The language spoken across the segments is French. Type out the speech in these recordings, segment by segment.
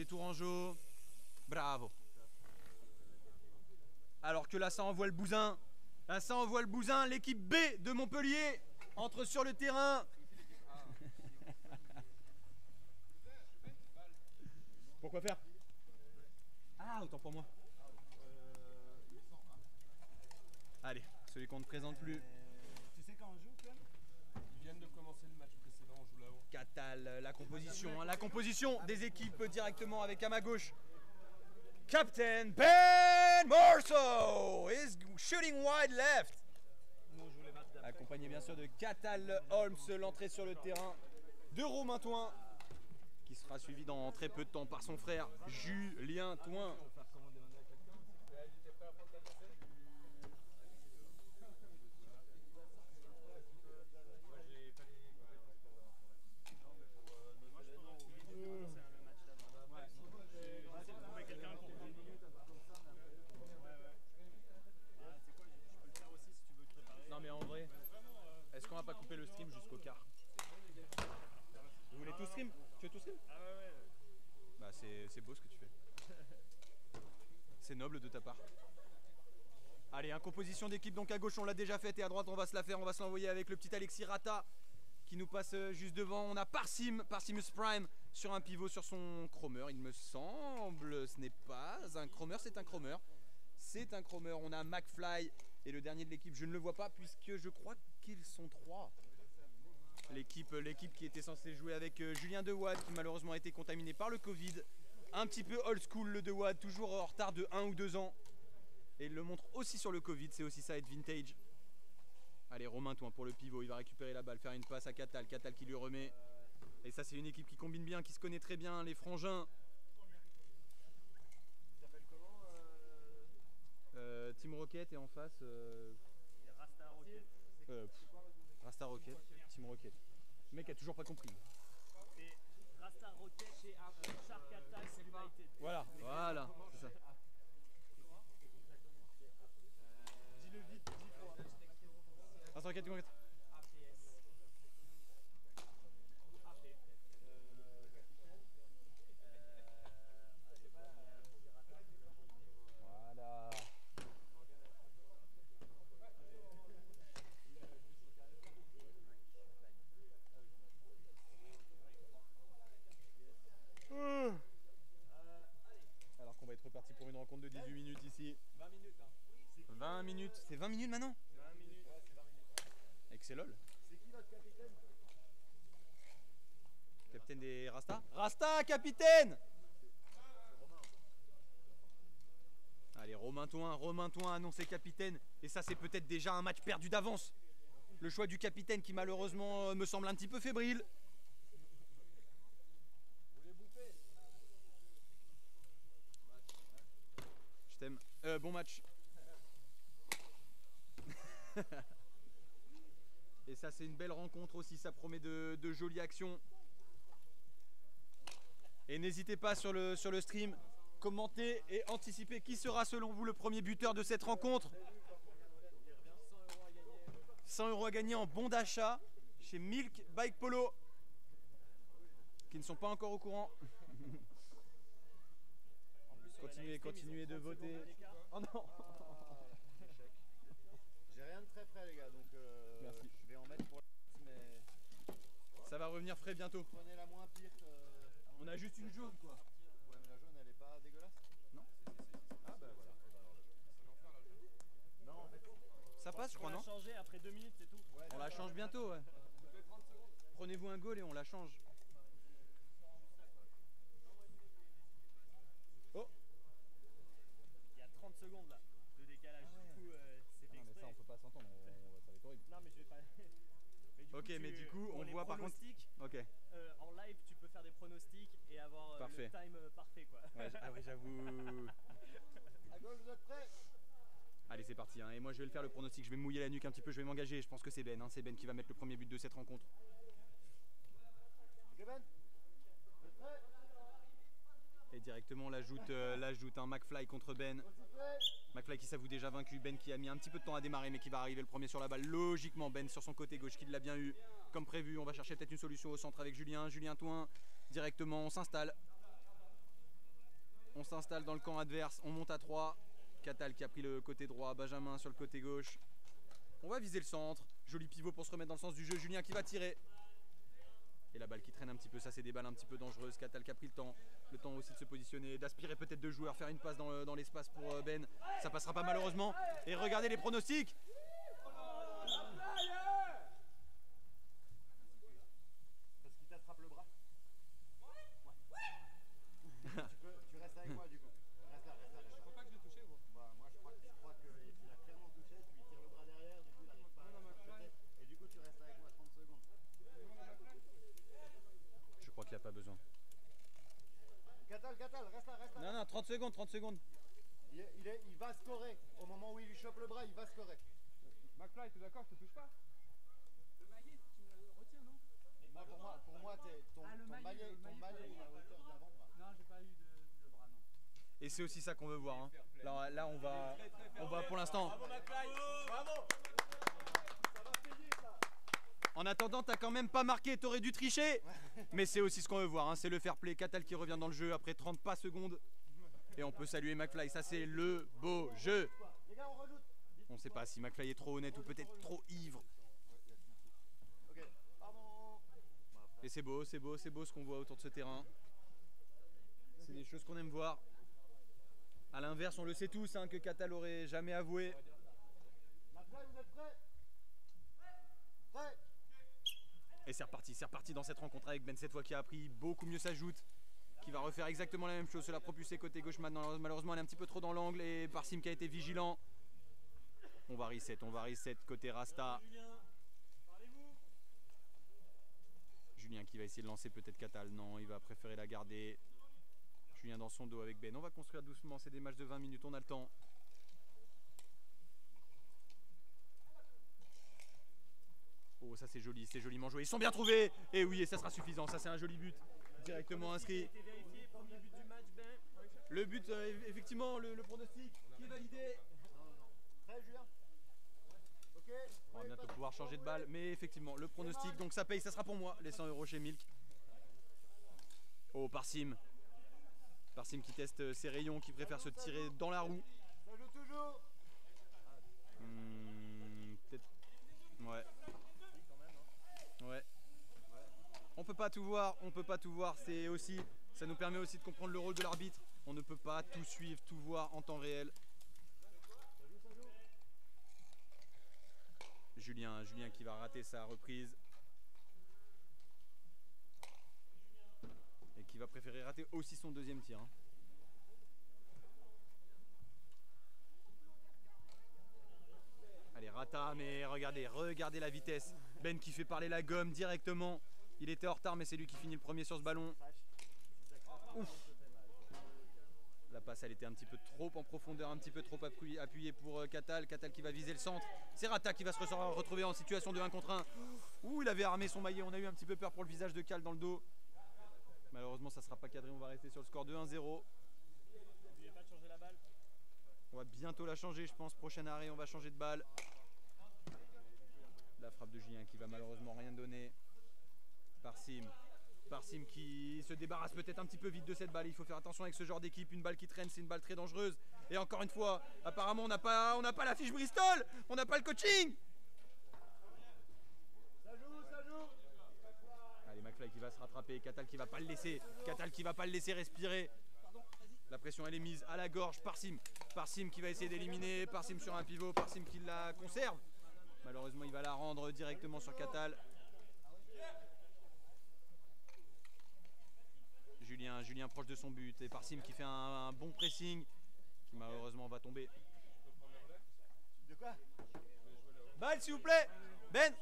Tourangeau. Bravo. Alors que là, ça envoie le bousin. Là, ça envoie le bousin. L'équipe B de Montpellier entre sur le terrain. Pourquoi faire? Ah, autant pour moi. Allez, celui qu'on ne présente plus. Tu sais quand on joue, Clem? Ils viennent de commencer le match précédent, on joue là-haut. Catal, la composition. La composition des équipes directement avec à ma gauche. Captain Ben Morso is shooting wide left. Accompagné bien sûr de Catal Holmes, l'entrée sur le terrain de Romain Toin, qui sera suivi dans très peu de temps par son frère Julien Toin. Non mais en vrai, est-ce qu'on va pas couper le stream jusqu'au quart? Vous voulez tout stream? Tu veux tout stream? Ah ouais. Bah c'est beau ce que tu fais. C'est noble de ta part. Allez, composition d'équipe donc à gauche on l'a déjà faite et à droite on va se la faire, on va se l'envoyer avec le petit Alexis Rata qui nous passe juste devant. On a Parsimus Prime sur un pivot sur son chromeur il me semble. Ce n'est pas un chromeur, c'est un chromeur. C'est un chromeur, on a McFly et le dernier de l'équipe, je ne le vois pas puisque je crois qu'ils sont 3. L'équipe qui était censée jouer avec Julien Dewad qui malheureusement a été contaminé par le Covid. Un petit peu old school le Dewad, toujours en retard de 1 ou 2 ans. Et il le montre aussi sur le Covid, c'est aussi ça être vintage. Allez, Romain Toin pour le pivot, il va récupérer la balle, faire une passe à Catal, Catal qui lui remet. Et ça c'est une équipe qui combine bien, qui se connaît très bien, les frangins. Team Rocket et en face Rasta Rocket. Rasta Rocket, Team Rocket. Le mec a toujours pas compris. C'est Rasta Rocket chez Shark Attack United. Voilà, c'est ça. Dis-le vite, 10 fois. Rasta Rocket, Team Rocket. Voilà. Alors qu'on va être reparti pour une rencontre de 18 minutes ici. 20 minutes. Hein. 20 minutes. C'est 20 minutes maintenant? 20 minutes. Ouais, c'est 20 minutes. Excellent. C'est qui votre capitaine? Capitaine des Rasta? Rasta, capitaine! Allez, Romain Toin annoncé capitaine. Et ça, c'est peut-être déjà un match perdu d'avance. Le choix du capitaine qui malheureusement me semble un petit peu fébrile. Vous voulez bouffer? Je t'aime. Bon match. Et ça, c'est une belle rencontre aussi. Ça promet de jolies actions. Et n'hésitez pas sur le stream, commentez et anticipez qui sera selon vous le premier buteur de cette rencontre. 100 € à gagner en bon d'achat chez Milk Bike Polo, qui ne sont pas encore au courant. Continuez de voter. Oh non. J'ai rien de très frais les gars, donc merci. Je vais en mettre pour la mais Ça va revenir frais bientôt. prenez la moins pire. On a juste une jaune quoi. Ouais mais la jaune elle est pas dégueulasse. Non. Ah bah voilà. Non en fait. Ça passe je crois non? On l'a changé après 2 minutes, c'est tout. Ouais, On la change bientôt ouais. Prenez-vous un goal et on la change. Oh. Il y a 30 secondes là de décalage. Du coup, c'est fait Non mais exprès. ça on peut pas s'entendre, ça va être horrible. Non mais je vais pas. Mais Du coup pour on les voit par contre. pronostics, Ok. en live, tu peux faire des pronostics et avoir Parfait. le time parfait quoi. Ouais, ah ouais j'avoue. À gauche vous êtes prêts? Allez c'est parti hein. Et moi je vais le faire le pronostic, je vais me mouiller la nuque un petit peu, je vais m'engager, je pense que c'est Ben, hein. C'est Ben qui va mettre le premier but de cette rencontre. Ok Ben? Vous êtes prêts? Et directement on l'ajoute un McFly contre Ben. McFly qui s'avoue déjà vaincu, Ben qui a mis un petit peu de temps à démarrer mais qui va arriver le premier sur la balle. Logiquement Ben sur son côté gauche qui l'a bien eu comme prévu. On va chercher peut-être une solution au centre avec Julien Toin. Directement on s'installe. s'installe dans le camp adverse. On monte à 3. Catal qui a pris le côté droit. Benjamin sur le côté gauche. On va viser le centre. Joli pivot pour se remettre dans le sens du jeu. Julien qui va tirer. Et la balle qui traîne un petit peu. Ça, c'est des balles un petit peu dangereuses. Catal qui a pris le temps. Le temps aussi de se positionner, d'aspirer peut-être deux joueurs, faire une passe dans l'espace pour Ben. Ça passera pas malheureusement. Et regardez les pronostics. Parce qu'il t'attrape le bras. Tu restes avec moi du coup. Reste là. Je crois pas que je l'ai touché, moi. Bah, moi je crois qu'il a clairement touché, tu lui tires le bras derrière, du coup il arrive pas à sauter. Et du coup tu restes avec moi 30 secondes. Je crois qu'il n'y a pas besoin. Catal, reste là. Non, 30 secondes. Il va scorer. Au moment où il lui chope le bras, il va scorer. McFly, t'es d'accord, je te touche pas? Le maillet, tu me retiens, non? Pour moi ton maillet il est à hauteur de l'avant-bras. Non, j'ai pas eu de bras, non. Et c'est aussi ça qu'on veut voir. Hein. Là, on va pour l'instant. Bravo, McFly! Bravo! En attendant, t'as quand même pas marqué, t'aurais dû tricher. Mais c'est aussi ce qu'on veut voir, hein. C'est le fair play. Catal qui revient dans le jeu après 30 pas secondes. Et on peut saluer McFly, ça c'est le beau jeu. Les gars, on rajoute. On sait pas si McFly est trop honnête ou peut-être trop ivre. Ok, pardon. Et c'est beau ce qu'on voit autour de ce terrain. C'est des choses qu'on aime voir. A l'inverse, on le sait tous, hein, que Catal aurait jamais avoué. McFly, vous êtes prêts? Prêts? Et c'est reparti dans cette rencontre avec Ben cette fois qui a appris, beaucoup mieux s'ajoute, qui va refaire exactement la même chose, se la propulser côté gauche maintenant, malheureusement elle est un petit peu trop dans l'angle et Barsim qui a été vigilant. On va reset côté Rasta. Julien qui va essayer de lancer peut-être Catal, non il va préférer la garder. Julien dans son dos avec Ben, on va construire doucement, c'est des matchs de 20 minutes, on a le temps. Oh ça c'est joli, c'est joliment joué, ils sont bien trouvés. Et oui, et ça sera suffisant, ça c'est un joli but. Directement inscrit. Vérifié, premier but du match, Ben. Le but, effectivement, le pronostic qui est validé. Prêt, Julien? Ok. On va bientôt pouvoir changer de balle, mais effectivement, le pronostic, donc ça paye, ça sera pour moi, les 100 € chez Milk. Oh, Barsim. Barsim qui teste ses rayons, qui préfère se tirer dans la roue. Ça joue toujours. Peut-être. Ouais. Ouais. On peut pas tout voir, c'est aussi, ça nous permet aussi de comprendre le rôle de l'arbitre. On ne peut pas tout suivre, tout voir en temps réel. Julien qui va rater sa reprise. Et qui va préférer rater aussi son deuxième tir. Hein. Allez, Rata, mais regardez la vitesse. Ben qui fait parler la gomme directement. Il était en retard, mais c'est lui qui finit le premier sur ce ballon. Ouf. La passe, elle était un petit peu trop en profondeur, un petit peu trop appuyée pour Catal. Catal qui va viser le centre. C'est Rata qui va se retrouver en situation de 1 contre 1. Ouh, il avait armé son maillet. On a eu un petit peu peur pour le visage de Cal dans le dos. Malheureusement, ça ne sera pas cadré. On va rester sur le score de 1-0. N'oubliez pas de changer la balle. On va bientôt la changer, je pense. Prochain arrêt, on va changer de balle. La frappe de Julien qui va malheureusement rien donner. Barsim qui se débarrasse peut-être un petit peu vite de cette balle. Il faut faire attention avec ce genre d'équipe. Une balle qui traîne, c'est une balle très dangereuse. Et encore une fois, apparemment, on n'a pas la fiche Bristol. On n'a pas le coaching. Ça joue. Allez, McFly qui va se rattraper. Catal qui va pas le laisser. Catal qui va pas le laisser respirer. La pression elle est mise à la gorge. Barsim qui va essayer d'éliminer. Barsim sur un pivot. Barsim qui la conserve. Malheureusement, il va la rendre directement sur Catal. Julien proche de son but. Et Barsim qui fait un bon pressing. Qui malheureusement va tomber. De quoi? Balle s'il vous plaît. Ben.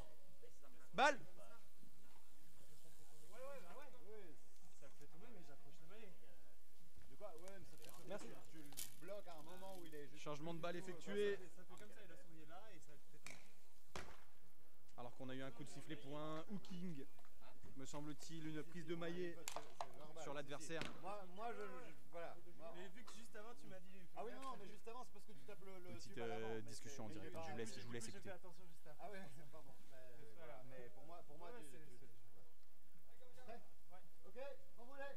Balle. Ça me fait tomber, mais j'accroche le maillet. De quoi? Ouais, mais ça fait tomber. Merci. Tu le bloques à un moment où il est juste. Changement de balle effectué. Ça fait comme ça, il a souligné là et ça le fait tomber. Alors qu'on a eu un coup de sifflet pour un hooking. Me semble-t-il, une prise de maillet sur l'adversaire. Moi, voilà. Mais vu que juste avant, tu m'as dit. Ah oui, non, mais juste avant, c'est parce que tu tapes le Petite tube à l'avant, mais discussion en mais direct. il est pas- Je vous laisse J'ai écouter. fait attention juste après. Ah ouais, pardon. Voilà. Mais pour moi, Ouais, tu. c'est- Prêt? Ouais. Ok, quand vous voulez.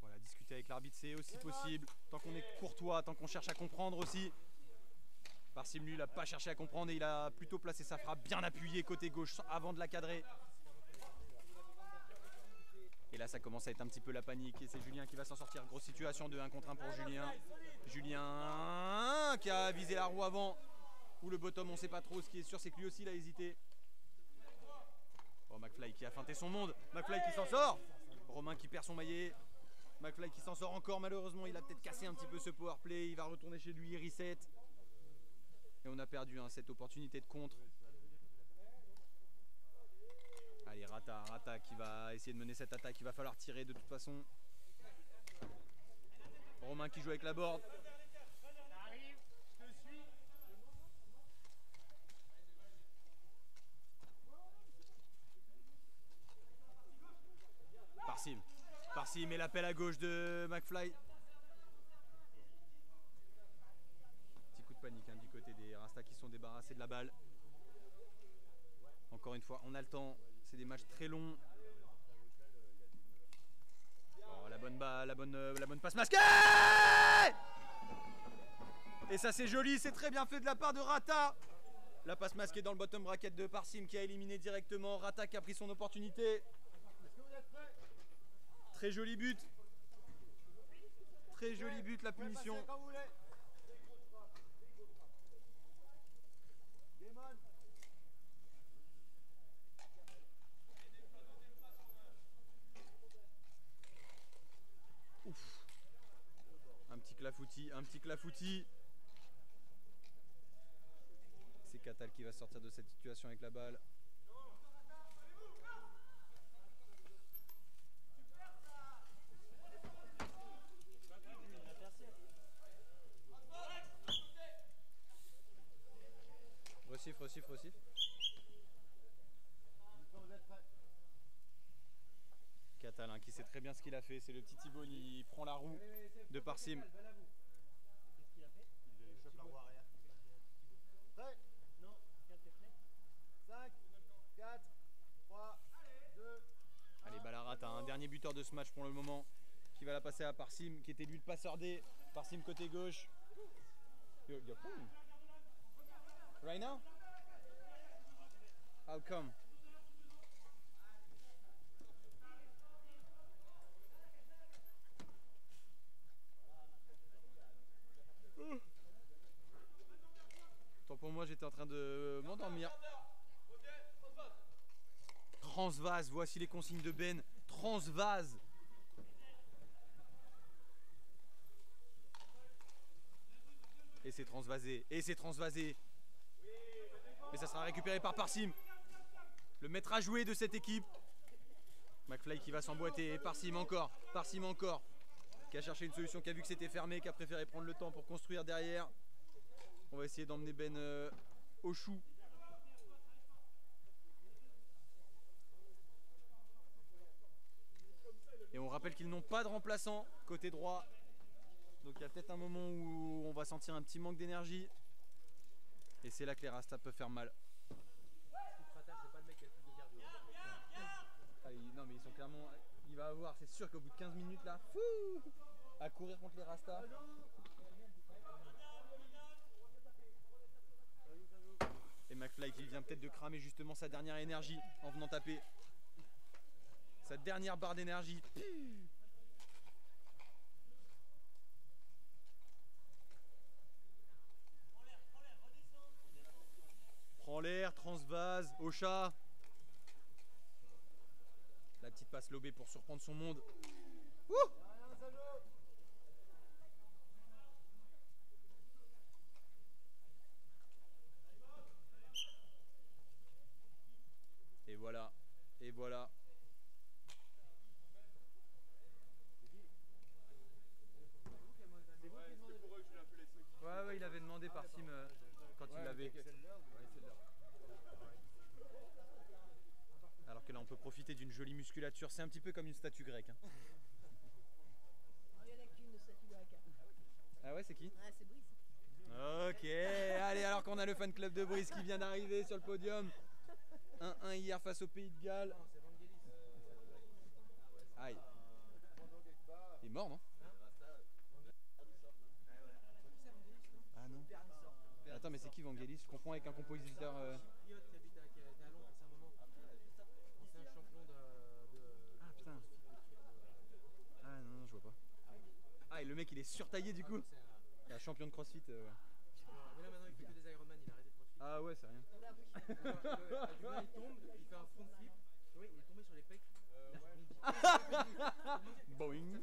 Voilà, discuter avec l'arbitre, c'est aussi possible. Tant qu'on est courtois, tant qu'on cherche à comprendre aussi. Parsim, lui, il n'a pas cherché à comprendre et il a plutôt placé sa frappe bien appuyée côté gauche avant de la cadrer. Et là, ça commence à être un petit peu la panique. Et c'est Julien qui va s'en sortir. Grosse situation de 1 contre 1 pour Julien. Julien qui a visé la roue avant. Ou le bottom, on ne sait pas trop. Ce qui est sûr, c'est que lui aussi, il a hésité. Oh, McFly qui a feinté son monde. McFly qui s'en sort. Romain qui perd son maillet. McFly qui s'en sort encore. Malheureusement, il a peut-être cassé un petit peu ce power play. Il va retourner chez lui, reset. Et on a perdu cette opportunité de contre. Allez, Rata qui va essayer de mener cette attaque. Il va falloir tirer de toute façon. Romain qui joue avec la board. Parsim et l'appel à gauche de McFly. Petit coup de panique du côté des Rastas qui sont débarrassés de la balle. Encore une fois, on a le temps. C'est des matchs très longs. Oh, la bonne passe masquée. Et ça c'est joli, c'est très bien fait de la part de Rata. La passe masquée dans le bottom bracket de Parsim qui a éliminé directement. Rata qui a pris son opportunité. Très joli but. Très joli but, la punition. Ouf. Un petit clafoutis. C'est Catal qui va sortir de cette situation avec la balle. Recif. Catal qui sait très bien ce qu'il a fait. C'est le petit Thibaut, il prend la roue de Parsim. Il chope la roue arrière. Prêt? Non, 5, 4, 3, 2. Allez, Balarata, un dernier buteur de ce match pour le moment. Qui va la passer à Parsim, qui était lui le passeur D. Parsim côté gauche. You're playing? Right now? How come? Tant pour moi, j'étais en train de m'endormir. Transvase, voici les consignes de Ben. Transvase. Et c'est transvasé. Mais ça sera récupéré par Parsim. Le maître à jouer de cette équipe. McFly qui va s'emboîter. Parsim encore. Qui a cherché une solution, qui a vu que c'était fermé, qui a préféré prendre le temps pour construire derrière. On va essayer d'emmener Ben au chou. Et on rappelle qu'ils n'ont pas de remplaçant côté droit. Donc il y a peut-être un moment où on va sentir un petit manque d'énergie. Et c'est là que les Rastas peuvent faire mal. Non mais ils sont clairement... Il va avoir, c'est sûr qu'au bout de 15 minutes là, à courir contre les Rastas. Et McFly qui vient peut-être de cramer justement sa dernière énergie en venant taper. Sa dernière barre d'énergie. Prends l'air, transvase, au chat. La petite passe lobée pour surprendre son monde. Ouh! Et voilà. Ouais, il avait demandé par Sim quand il l'avait. Alors que là on peut profiter d'une jolie musculature, c'est un petit peu comme une statue grecque. Hein. Il n'y en a qu'une statue grecque. Ah ouais, c'est qui? Ah, c'est Brice. Ok, allez, alors qu'on a le fan club de Brice qui vient d'arriver sur le podium. 1-1 hier face au Pays de Galles. Aïe. Il est mort, non? Attends, mais c'est qui Vangelis? Je confonds avec un compositeur. Pilote qui habite à Londres, c'est un moment. C'est un champion Ah putain. Ah non, non, je vois pas. Ah, et le mec il est surtaillé du coup. Il est un champion de crossfit. Mais là maintenant il fait que des Ironman, il a arrêté de crossfit. Ah ouais, c'est rien. Du coup, là, il tombe, il fait un front flip. Oui, il est tombé sur les pecs. Boing.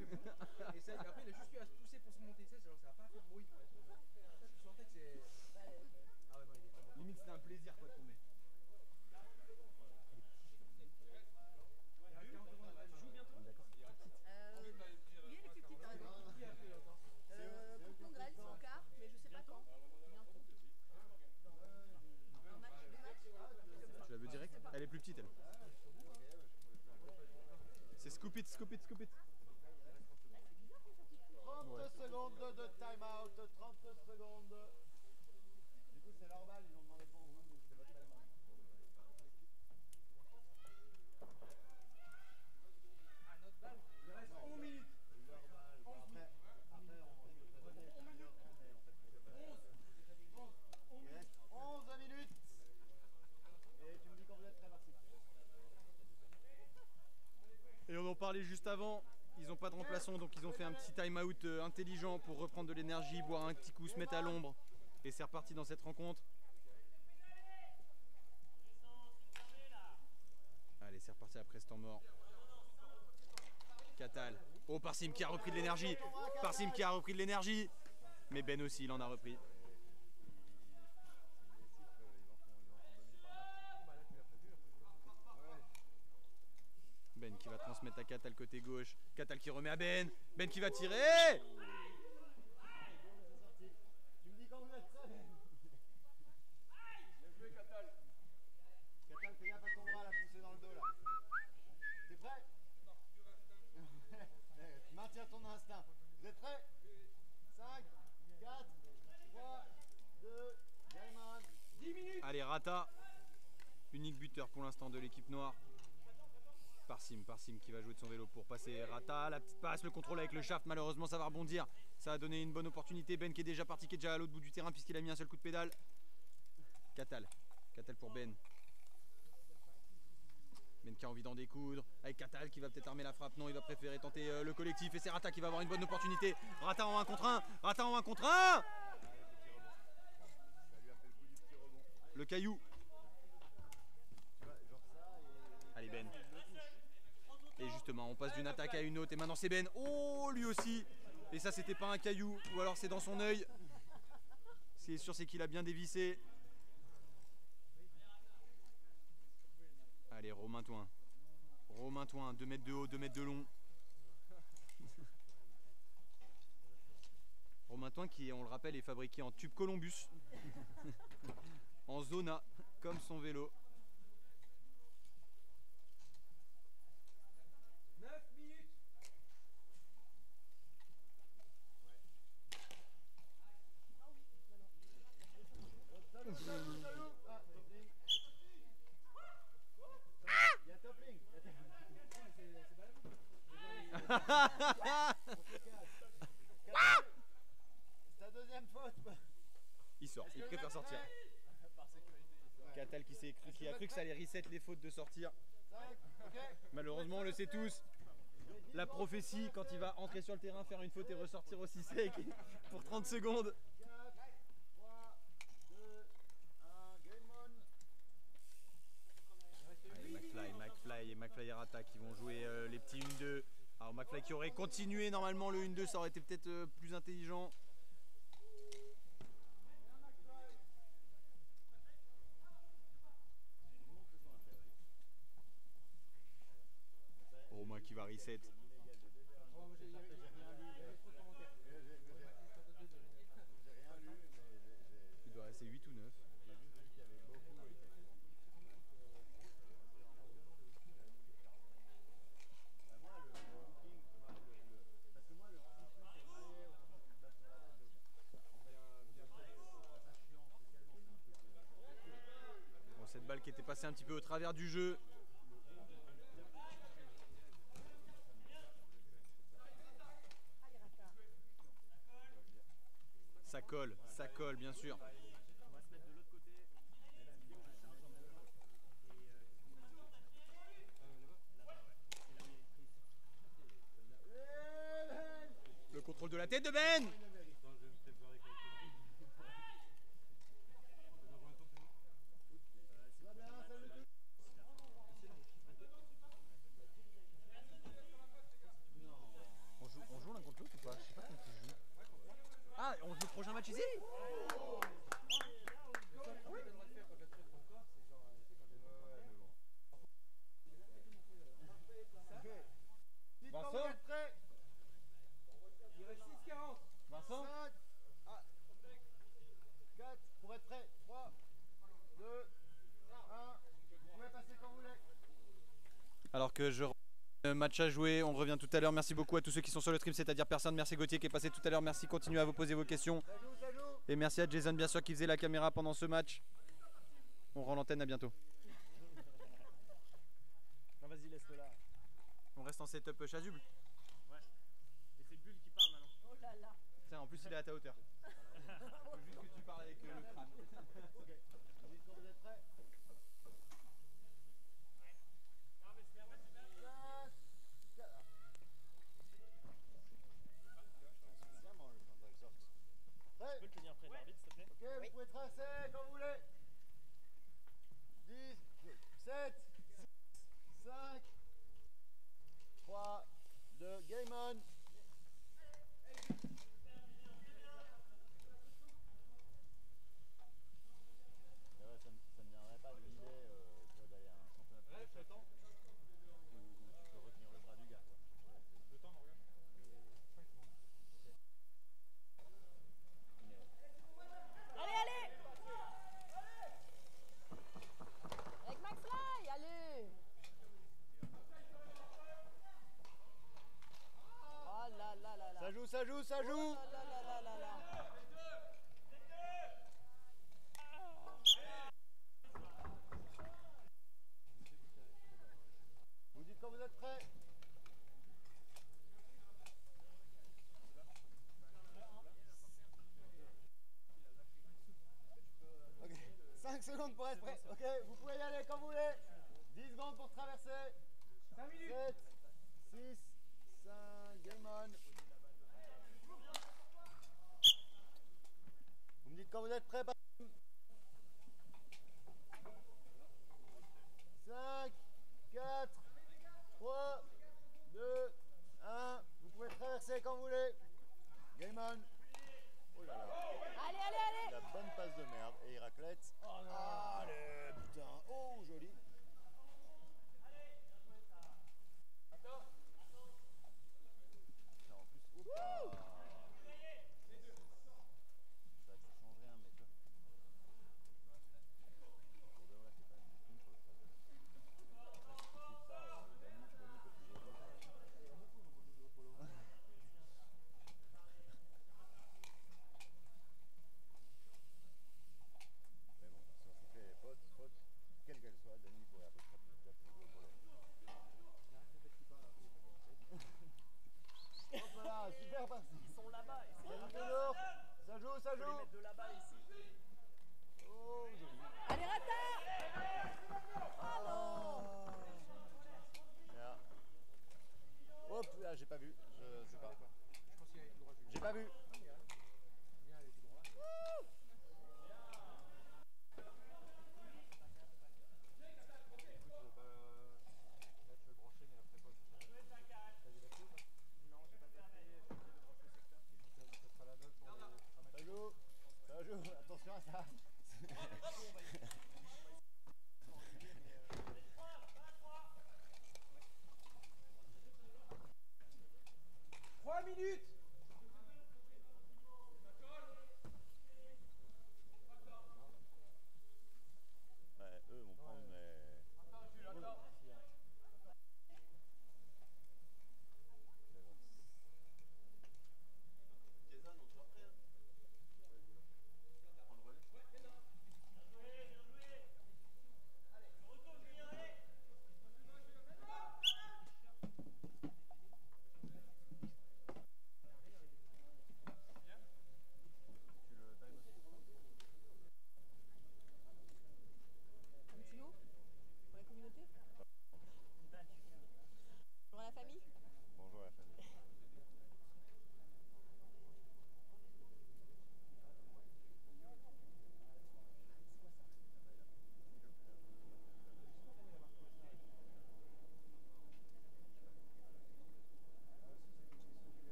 Et ça, après, il a juste eu à se pousser pour se monter. Ça va pas faire de bruit. Je sentais que c'est. Ah ouais, non, il est vraiment. Limite, c'était un plaisir quoi de tomber. Oui, elle est plus petite, t'as raison. Contre Grèce, en quart, mais je sais pas quand. Bientôt. Un match, deux matchs. Tu la veux direct? Elle est plus petite elle. C'est scoop it, scoop it, scoop it. 30 secondes de time out, 30 secondes. Du coup, c'est normal, ils l'ont demandé pour vous, donc c'est votre time out. Ah, notre balle, il reste 11 minutes. Après, on peut te donner plusieurs temps, mais en fait, il reste 11 minutes. Et tu me dis quand vous êtes prêt, Marcy. Et on en parlait juste avant. Ils n'ont pas de remplaçant, donc ils ont fait un petit time out intelligent pour reprendre de l'énergie, boire un petit coup, se mettre à l'ombre. Et c'est reparti dans cette rencontre. Allez, c'est reparti après ce temps mort. Catal. Oh, Parsim qui a repris de l'énergie. Parsim qui a repris de l'énergie. Mais Ben aussi, il en a repris. Ben qui va transmettre à Catal côté gauche. Catal qui remet à Ben. Ben qui va tirer. Tu me dis quand vous êtes prêt. Bien joué, Catal. Catal, fais gaffe à ton bras, la poussée dans le dos là. T'es prêt? Maintiens ton instinct. Vous êtes prêts? 5, 4, 3, 2, Diamond. 10 minutes. Allez, Rata. Unique buteur pour l'instant de l'équipe noire. Parsim qui va jouer de son vélo pour passer Rata, la petite passe, le contrôle avec le shaft, malheureusement ça va rebondir, ça a donné une bonne opportunité. Ben qui est déjà parti, qui est déjà à l'autre bout du terrain puisqu'il a mis un seul coup de pédale. Catal pour Ben qui a envie d'en découdre, avec Catal qui va peut-être armer la frappe, non il va préférer tenter le collectif et c'est Rata qui va avoir une bonne opportunité. Rata en 1 contre 1, Rata en 1 contre 1. Le caillou. Allez Ben. Et justement on passe d'une attaque à une autre et maintenant c'est Ben. Oh lui aussi. Et ça c'était pas un caillou ou alors c'est dans son œil. C'est sûr c'est qu'il a bien dévissé. Allez Romain Toin. 2 mètres de haut, 2 mètres de long. Romain Toin qui on le rappelle est fabriqué en tube Columbus. En Zona comme son vélo. 9 minutes. Il y a toppling. C'est ta deuxième faute. Il sort, il préfère sortir. Catal qui a cru que ça allait reset les fautes de sortir. 5, ok. Malheureusement on le sait tous. La prophétie quand il va entrer sur le terrain, faire une faute et ressortir aussi sec pour 30 secondes. 4, 3, 2, 1, game on. Allez, McFly et Rata qui vont jouer les petits 1-2. Alors McFly qui aurait continué normalement le 1-2, ça aurait été peut-être plus intelligent. Romain qui va reset. Il doit rester 8 ou 9. Bon, cette balle qui était passée un petit peu au travers du jeu. ça colle bien sûr. On va se mettre de l'autre côté. Guillaume, je charge en même temps. Et là-bas, ouais. C'est là où il y a une prise. Le contrôle de la tête de Ben. On joue l'un contre l'autre ou pas? Je sais pas comment tu joues. Ah, on joue le prochain match ici? Dites quand vous êtes prêts. Il reste 6,40. Vincent? 5, 4, pour être prêt. 3, 2, 1. Vous pouvez passer quand vous voulez. Alors que je match à jouer, on revient tout à l'heure. Merci beaucoup à tous ceux qui sont sur le stream, c'est-à-dire personne. Merci Gauthier qui est passé tout à l'heure. Merci, continuez à vous poser vos questions. Ça joue, ça joue. Et merci à Jason bien sûr qui faisait la caméra pendant ce match. On rend l'antenne, à bientôt. Non, vas-y, laisse-le là. On reste en setup chasuble. Ouais. Et c'est Bulle qui parle maintenant. Oh là là. Tiens, en plus il est à ta hauteur. Faut juste que tu parles avec le crâne. Dites quand vous êtes prêts. 5, 4. Tu peux le tenir près de l'arbitre, s'il te plaît? Ok, vous pouvez tracer quand vous voulez. 10, 7, 6, 5, 3, 2, game on. C'est vrai, ça ne viendrait pas de l'idée d'aller à un championnat de Reste le temps. où tu peux retenir le bras du gars. Quoi. Le temps, Morgan. 5 secondes. Allez, allez. Avec McFly, allez. Oh là là là là. Ça joue, ça joue, ça joue. Oh là là là là là. Vous dites quand vous êtes prêts. Ok, 5 secondes pour être prêt. Ok, vous pouvez y aller quand vous voulez. 10 secondes pour traverser. 5 minutes. 7, 6, 5, game on. Vous me dites quand vous êtes prêts. 5, 4, 3, 2, 1. Vous pouvez traverser quand vous voulez. Game on. Oh là là. Allez, allez, allez. La bonne passe de merde. Et Héraclète. Oh non. Allez, putain. Oh, joli. Putain, en plus, opa. C'est vrai que ça change rien, mais toi. Pour de vrai, c'est quand même une chose. Après, si tu kiffes ça, Dani peut plus jouer comme ça. Mais bon, si on sifflait les fautes, quelle qu'elle soit, Dani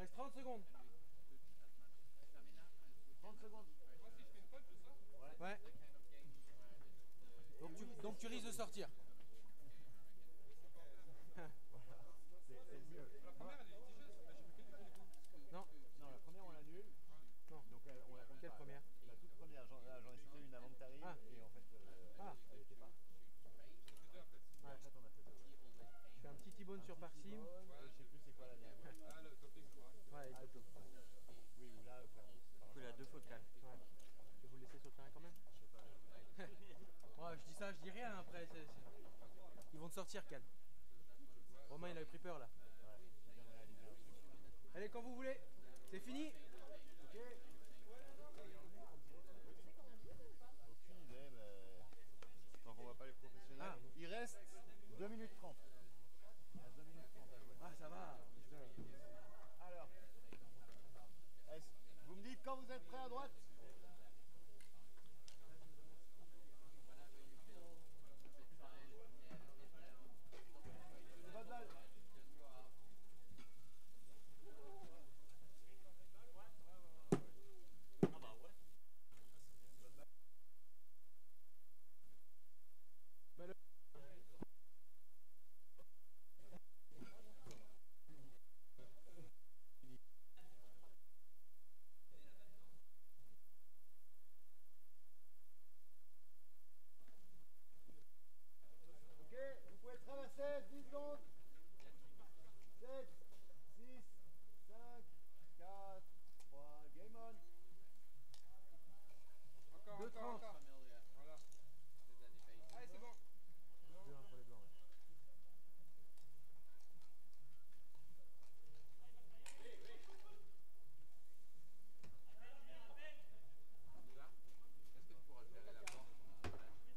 reste 30 secondes. 30 secondes. Ouais. Donc tu risques de sortir. C'est le mieux. Non. Non, la première on l'annule. Non. Donc on la compte Quelle pas. première? La toute première, j'en ai cité une avant que t'arrives Ah. et en fait elle était pas. Et en fait on a fait deux. Je fais un petit T-bone sur Parsim. T-bone, et je sais plus c'est quoi la dernière. Ouais, Ah, il top. Oui, ou là, clairement. Du coup, il a 2 fautes calmes. Ouais. Je vais vous laisser sur le terrain quand même. Ouais, je dis ça, je dis rien après. Ils vont te sortir, calme. Romain, il avait pris peur là. Ouais, j'ai bien réalisé un truc. Allez, quand vous voulez. C'est fini. Ok. Aucune idée, mais tant qu'on voit pas les professionnels. Ah, bon. Il reste 2 minutes 30. Il reste 2 minutes 30 à jouer. Ah, ça va. Alors, vous me dites quand vous êtes prêt à droite? C'est votre balle. Ok, vous pouvez traverser 10 secondes. 7, 6, 5, 4, 3, game on. Encore, 2-30. encore, encore. Voilà. Allez, c'est bon. 2-1 pour les blancs. Ouais. Est-ce que tu pourras gérer la porte pour les changements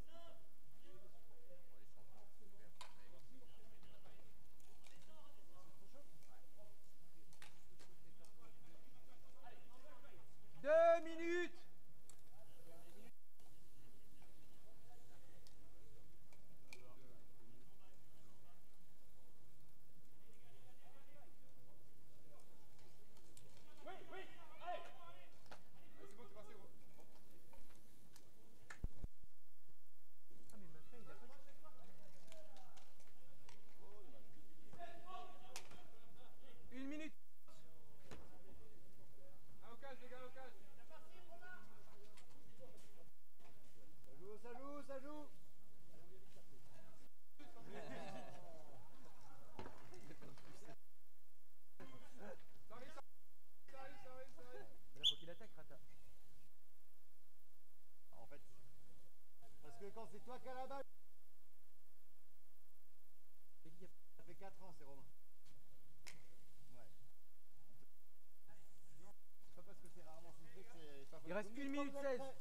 Deux minutes. Allez, c'est bon, t'es passé, gros. Ah, mais Machin, il a pas. 1 minute. Ah, au cage, les gars, au cage. Ça joue, ça joue. Ça arrive, ça arrive, ça arrive, ça arrive. Mais là, faut qu'il attaque, Rata. En fait, parce que quand c'est toi qui as la balle, ça fait 4 ans, c'est Romain. Ouais. C'est pas parce que c'est rarement filtré que c'est pas Il reste Vous me 1 dites quand minute vous êtes 16.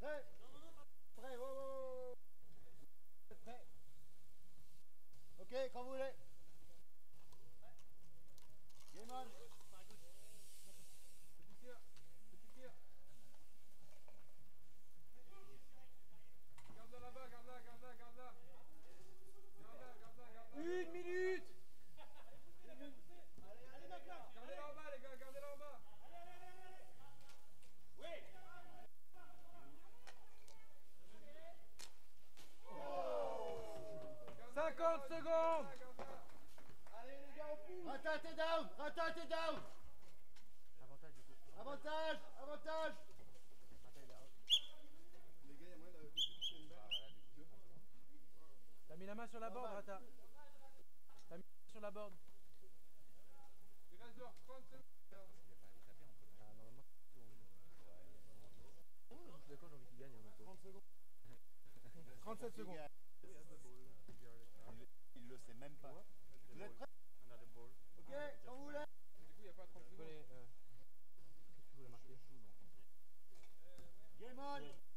Prêt? Prêt, wow, wow, wow. Vous êtes prêts? Ok, quand vous voulez. Game on. Petit tir, petit tir. Garde-la là-bas, garde-la, garde-la, garde-la. Garde-la, garde-la, garde-la. 1 minute. Gardez-la en bas, les gars, gardez-la en bas. 50 secondes. Rata, t'es down. Rata, t'es down. Avantage du coup. Avantage, avantage. Rata, il est out. Les gars, il y a moyen de toucher une balle. T'as mis la main sur la board, Rata. T'as mis la main sur la board. Il reste dehors 30 secondes. Ah, normalement, c'est bon. Oh, je suis d'accord, j'ai envie qu'il gagne. Hein, 30 secondes. 37 secondes. Il le sait même pas. Vous êtes prêts? Ok, quand vous voulez. Du coup, il n'y a pas 30 Tu peux secondes. les. Qu'est-ce que tu voulais marquer? Game on.